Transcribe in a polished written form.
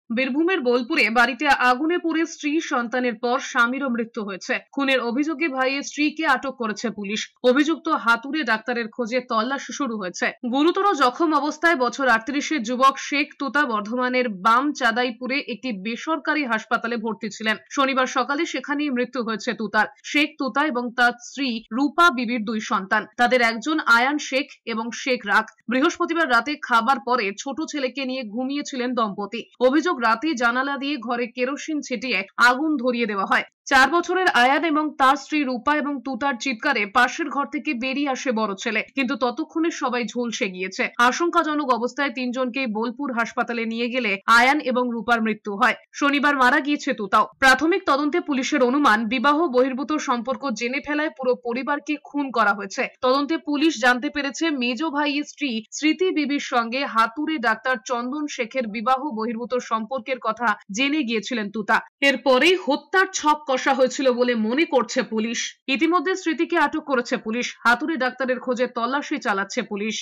বীরভূমের বোলপুরে বাড়িতে আগুনে পুড়ে স্ত্রী সন্তানের পর স্বামীরও মৃত্যু হয়েছে। খুনের অভিযোগে ভাইয়ের স্ত্রীকে আটক করেছে পুলিশ। অভিযুক্ত হাতুড়ে ডাক্তারের খোঁজে তল্লাশি শুরু হয়েছে। গুরুতর জখম অবস্থায় বছর 38-এর যুবক শেখ তুতা বর্ধমানের বাম চাঁদাইপুরে একটি বেসরকারি হাসপাতালে ভর্তি ছিলেন। শনিবার সকালে সেখানেই মৃত্যু হয়েছে তুতার। শেখ তুতা এবং তার স্ত্রী রূপা বিবির 2 সন্তান। তাদের একজন আয়ান শেখ এবং শেখ রাখ। বৃহস্পতিবার রাতে খাবার পরে ছোট ছেলেকে নিয়ে ঘুমিয়েছিলেন দম্পতি। অভিযোগ রাতে জানালা দিয়ে ঘরে কেরোসিন ছিটিয়ে আগুন ধরিয়ে দেওয়া হয়। 4 বছরের আয়ান এবং তার স্ত্রী রূপা এবং তুতার চিৎকারে পাশের ঘর থেকে বেরিয়ে আসে বড় ছেলে, কিন্তু ততক্ষণে সবাই ঝলসে গিয়েছে। আশঙ্কাজনক অবস্থায় 3 জনকে বোলপুর হাসপাতালে নিয়ে গেলে আয়ান এবং রূপার মৃত্যু হয়। শনিবার মারা গিয়েছে তুতাও। প্রাথমিক তদন্তে পুলিশের অনুমান, বিবাহ বহির্ভূত সম্পর্ক জেনে ফেলায় পুরো পরিবারকে খুন করা হয়েছে। তদন্তে পুলিশ জানতে পেরেছে মেজ ভাইয়ের স্ত্রী স্মৃতি বিবির সঙ্গে হাতুড়ে ডাক্তার চন্দন শেখের বিবাহ বহির্ভূত সম্পর্কের কথা জেনে গিয়েছিলেন তুতা। এরপরেই হত্যার ছক কষা হয়েছিল বলে মনে করছে পুলিশ। ইতিমধ্যে স্মৃতিকে আটক করেছে পুলিশ। হাতুড়ে ডাক্তারের খোঁজে তল্লাশি চালাচ্ছে পুলিশ।